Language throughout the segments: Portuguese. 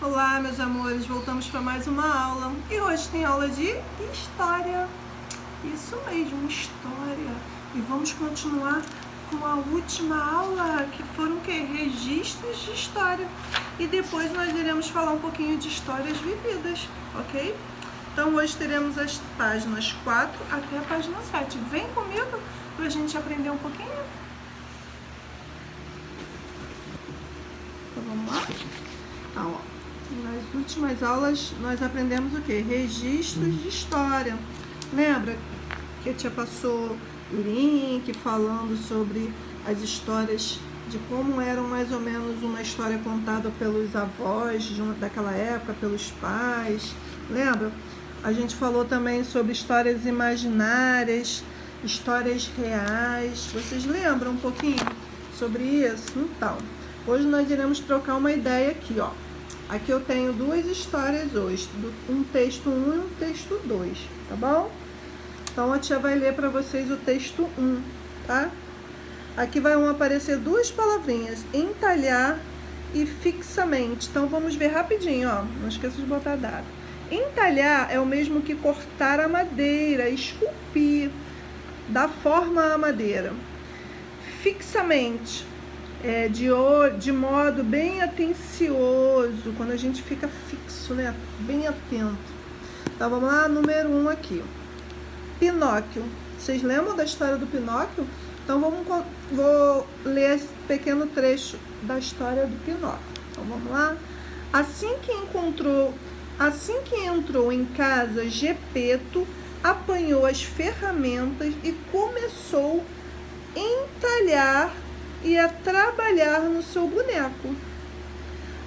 Olá, meus amores, voltamos para mais uma aula e hoje tem aula de história. Isso mesmo, história. E vamos continuar com a última aula, que foram o quê? Registros de história. E depois nós iremos falar um pouquinho de histórias vividas, ok? Então hoje teremos as páginas 4 até a página 7. Vem comigo para a gente aprender um pouquinho. Então vamos lá? Então, ó. Nas últimas aulas nós aprendemos o que? Registros de história. Lembra que a tia passou o link falando sobre as histórias de como eram mais ou menos uma história contada pelos avós daquela época, pelos pais. Lembra? A gente falou também sobre histórias imaginárias, histórias reais. Vocês lembram um pouquinho sobre isso? Então, hoje nós iremos trocar uma ideia aqui, ó. Aqui eu tenho duas histórias hoje, um texto 1 e um texto 2, tá bom? Então a tia vai ler para vocês o texto 1, tá? Aqui vão aparecer duas palavrinhas, entalhar e fixamente. Então vamos ver rapidinho, ó. Não esqueça de botar a data. Entalhar é o mesmo que cortar a madeira, esculpir, dar forma à madeira. Fixamente. De modo bem atencioso, quando a gente fica fixo, né? Bem atento. Então vamos lá, número 1 aqui. Pinóquio. Vocês lembram da história do Pinóquio? Então vou ler esse pequeno trecho da história do Pinóquio. Então vamos lá. Assim que entrou em casa, Gepeto apanhou as ferramentas e começou a entalhar e a trabalhar no seu boneco.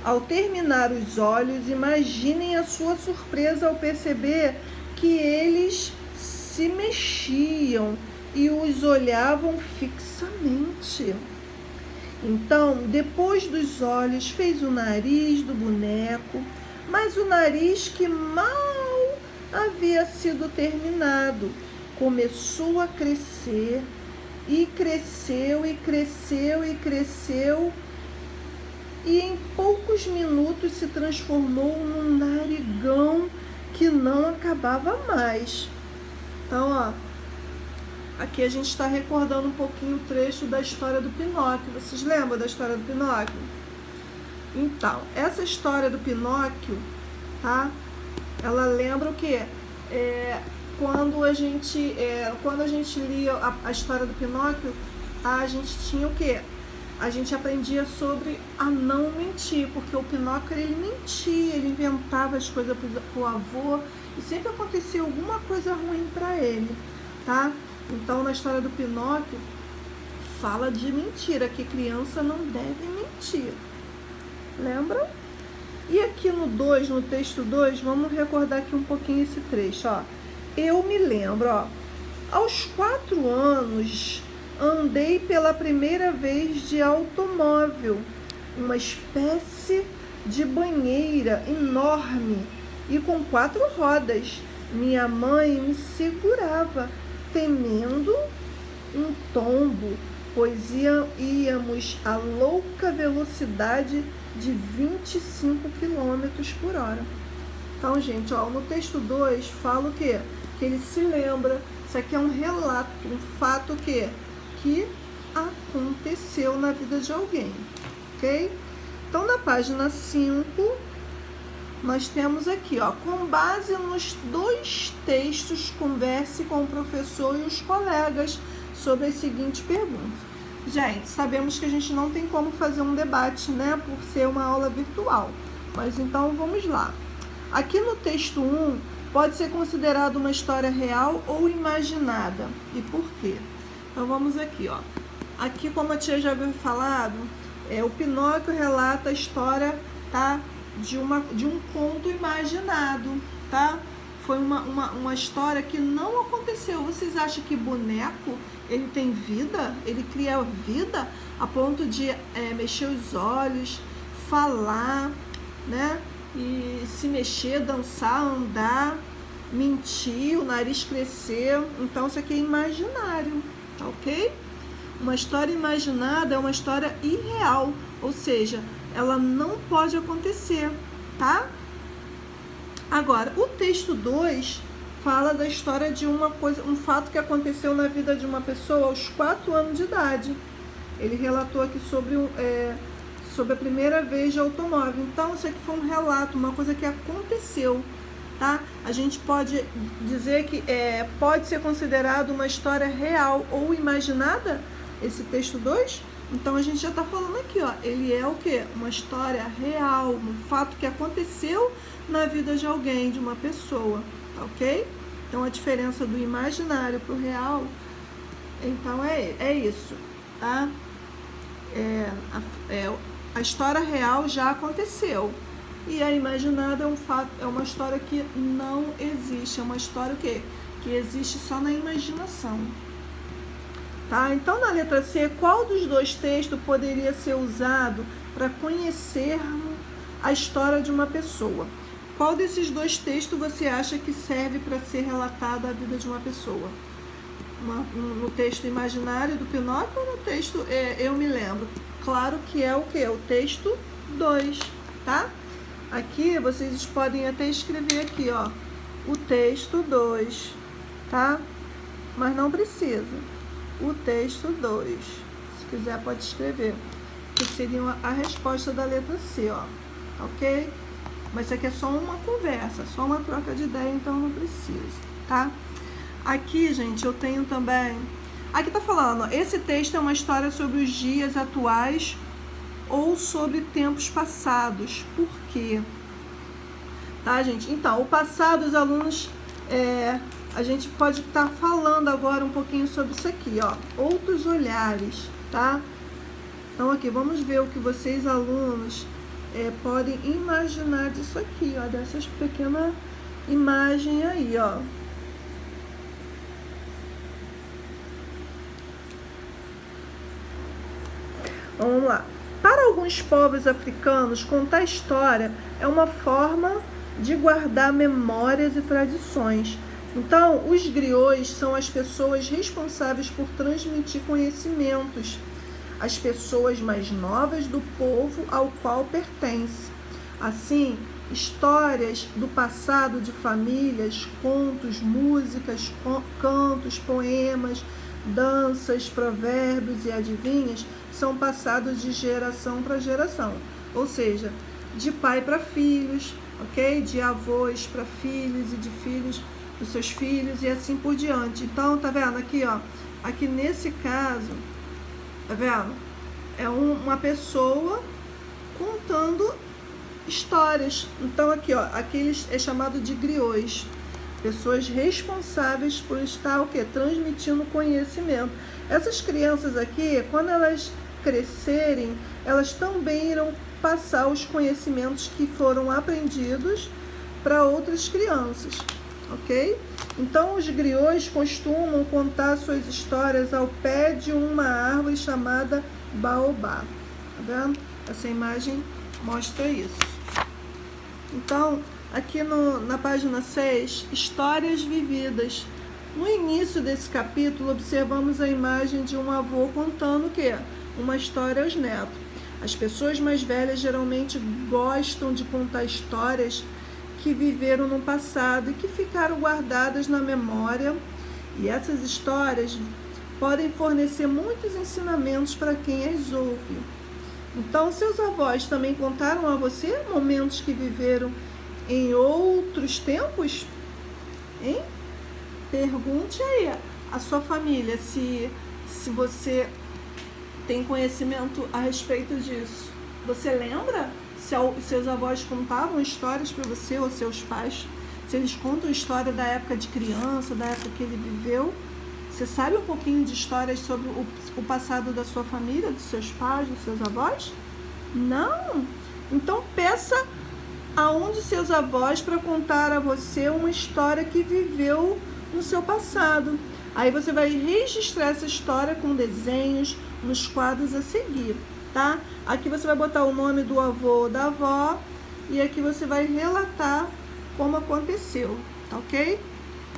Ao terminar os olhos, imaginem a sua surpresa ao perceber que eles se mexiam e os olhavam fixamente. Então, depois dos olhos, fez o nariz do boneco, mas o nariz que mal havia sido terminado começou a crescer. E cresceu, e cresceu, e cresceu, e em poucos minutos se transformou num narigão que não acabava mais. Então, ó, aqui a gente está recordando um pouquinho o trecho da história do Pinóquio. Vocês lembram da história do Pinóquio? Então, essa história do Pinóquio, tá? Ela lembra o quê? Quando a gente lia a história do Pinóquio, a gente tinha o quê? A gente aprendia sobre a não mentir, porque o Pinóquio ele mentia, ele inventava as coisas pro avô e sempre acontecia alguma coisa ruim para ele, tá? Então na história do Pinóquio fala de mentira, que criança não deve mentir. Lembram? E aqui no texto 2, vamos recordar aqui um pouquinho esse trecho, ó. Eu me lembro, ó, aos 4 anos, andei pela primeira vez de automóvel, uma espécie de banheira enorme e com 4 rodas. Minha mãe me segurava, temendo um tombo, pois íamos a louca velocidade de 25 km por hora. Então, gente, ó, no texto 2 fala o quê? Que ele se lembra. Isso aqui é um relato, um fato que aconteceu na vida de alguém, ok? Então, na página 5, nós temos aqui, ó, com base nos 2 textos, converse com o professor e os colegas sobre as seguintes perguntas. Gente, sabemos que a gente não tem como fazer um debate, né, por ser uma aula virtual, mas então vamos lá. Aqui no texto 1, pode ser considerado uma história real ou imaginada. E por quê? Então vamos aqui, ó. Aqui, como a tia já havia falado, o Pinóquio relata a história, tá? De um conto imaginado, tá? Foi uma história que não aconteceu. Vocês acham que boneco, ele tem vida? Ele cria vida a ponto de mexer os olhos, falar, né? E se mexer, dançar, andar, mentir, o nariz crescer. Então isso aqui é imaginário, tá ok? Uma história imaginada é uma história irreal, ou seja, ela não pode acontecer, tá? Agora, o texto 2 fala da história de um fato que aconteceu na vida de uma pessoa aos 4 anos de idade. Ele relatou aqui sobre a primeira vez de automóvel. Então, isso aqui foi um relato, uma coisa que aconteceu, tá? A gente pode dizer que pode ser considerado uma história real ou imaginada, esse texto 2. Então, a gente já está falando aqui, ó, ele é o quê? Uma história real, um fato que aconteceu na vida de alguém, de uma pessoa, ok? Então, a diferença do imaginário para o real, então é isso, tá? A história real já aconteceu e a imaginada é uma história que não existe, é uma história que existe só na imaginação, tá? Então, na letra C, qual dos dois textos poderia ser usado para conhecermos a história de uma pessoa? Qual desses dois textos você acha que serve para ser relatada a vida de uma pessoa? No texto imaginário do Pinóquio ou no texto Eu Me Lembro? Claro que é o quê? O texto 2, tá? Aqui vocês podem até escrever aqui, ó, o texto 2, tá? Mas não precisa. O texto 2. Se quiser pode escrever. Que seria a resposta da letra C, ó. Ok? Mas isso aqui é só uma conversa, só uma troca de ideia, então não precisa, tá? Aqui, gente, eu tenho também... Aqui tá falando, ó, esse texto é uma história sobre os dias atuais ou sobre tempos passados. Por quê? Tá, gente? Então, o passado, os alunos... a gente pode estar falando agora um pouquinho sobre isso aqui, ó. Outros olhares, tá? Então, aqui, vamos ver o que vocês, alunos... podem imaginar disso aqui, ó, dessas pequenas imagens aí, ó. Vamos lá. Para alguns povos africanos, contar história é uma forma de guardar memórias e tradições. Então, os griots são as pessoas responsáveis por transmitir conhecimentos as pessoas mais novas do povo ao qual pertence. Assim, histórias do passado de famílias, contos, músicas, cantos, poemas, danças, provérbios e adivinhas são passados de geração para geração, ou seja, de pai para filhos, ok? De avós para filhos e de filhos dos seus filhos e assim por diante. Então, tá vendo aqui, ó? Aqui nesse caso, tá vendo? É uma pessoa contando histórias. Então aqui, ó, aqueles é chamado de griots, pessoas responsáveis por estar o quê? Transmitindo conhecimento. Essas crianças aqui, quando elas crescerem, elas também irão passar os conhecimentos que foram aprendidos para outras crianças, ok? Então, os griots costumam contar suas histórias ao pé de uma árvore chamada baobá. Tá vendo? Essa imagem mostra isso. Então, aqui na página 6, histórias vividas. No início desse capítulo, observamos a imagem de um avô contando o quê? Uma história aos netos. As pessoas mais velhas geralmente gostam de contar histórias que viveram no passado e que ficaram guardadas na memória. E essas histórias podem fornecer muitos ensinamentos para quem as ouve. Então, seus avós também contaram a você momentos que viveram em outros tempos? Hein? Pergunte aí à sua família se você tem conhecimento a respeito disso. Você lembra se seus avós contavam histórias para você ou seus pais? Se eles contam história da época de criança, da época que ele viveu? Você sabe um pouquinho de histórias sobre o passado da sua família, dos seus pais, dos seus avós? Não? Então peça a um de seus avós para contar a você uma história que viveu no seu passado. Aí você vai registrar essa história com desenhos nos quadros a seguir, tá? Aqui você vai botar o nome do avô ou da avó e aqui você vai relatar como aconteceu, tá ok?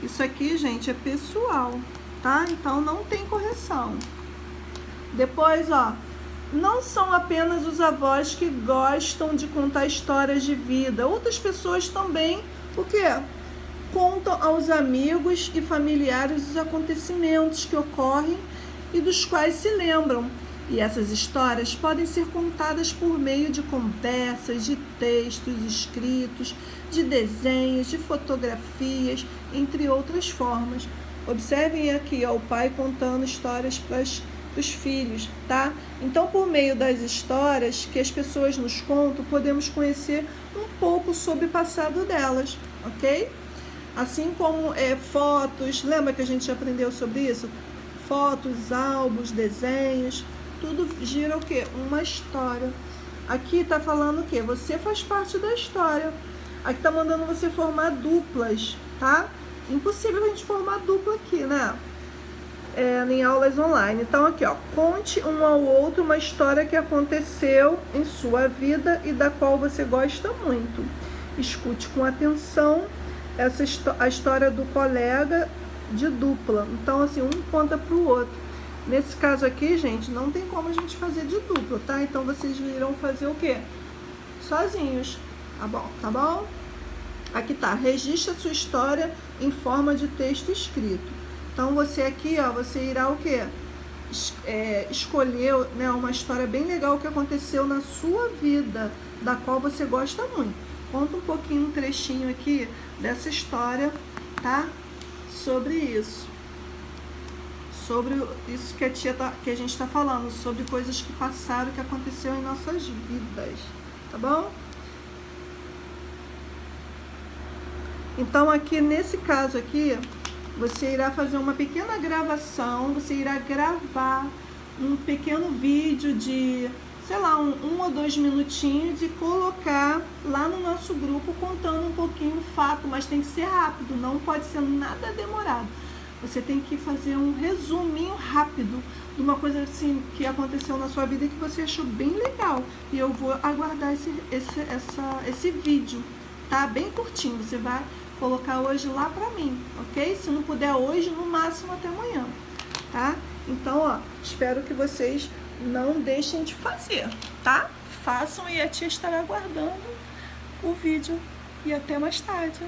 Isso aqui, gente, é pessoal, tá? Então não tem correção. Depois, ó, não são apenas os avós que gostam de contar histórias de vida. Outras pessoas também, o quê? Contam aos amigos e familiares os acontecimentos que ocorrem e dos quais se lembram. E essas histórias podem ser contadas por meio de conversas, de textos escritos, de desenhos, de fotografias, entre outras formas. Observem aqui, ó, o pai contando histórias para os filhos, tá? Então, por meio das histórias que as pessoas nos contam, podemos conhecer um pouco sobre o passado delas, ok? Assim como fotos, lembra que a gente já aprendeu sobre isso? Fotos, álbuns, desenhos, tudo gira o quê? Uma história. Aqui tá falando o quê? Você faz parte da história. Aqui tá mandando você formar duplas, tá? Impossível a gente formar dupla aqui, né? Em aulas online. Então aqui, ó, conte um ao outro uma história que aconteceu em sua vida e da qual você gosta muito. Escute com atenção a história do colega de dupla. Então assim, um conta pro outro. Nesse caso aqui, gente, não tem como a gente fazer de dupla, tá? Então vocês irão fazer o quê? Sozinhos, tá bom? Tá bom? Aqui tá, registre a sua história em forma de texto escrito. Então você aqui, ó, você irá o quê? Escolher, né, uma história bem legal que aconteceu na sua vida, da qual você gosta muito. Conta um pouquinho, um trechinho aqui dessa história, tá? Sobre isso. Sobre isso que que a gente está falando, sobre coisas que passaram, que aconteceu em nossas vidas, tá bom? Então aqui, nesse caso aqui, você irá fazer uma pequena gravação, você irá gravar um pequeno vídeo de, sei lá, um ou 2 minutinhos e colocar lá no nosso grupo contando um pouquinho o fato, mas tem que ser rápido, não pode ser nada demorado. Você tem que fazer um resuminho rápido de uma coisa assim que aconteceu na sua vida e que você achou bem legal. E eu vou aguardar esse vídeo, tá? Bem curtinho. Você vai colocar hoje lá pra mim, ok? Se não puder hoje, no máximo até amanhã, tá? Então, ó, espero que vocês não deixem de fazer, tá? Façam e a tia estará aguardando o vídeo. E até mais tarde.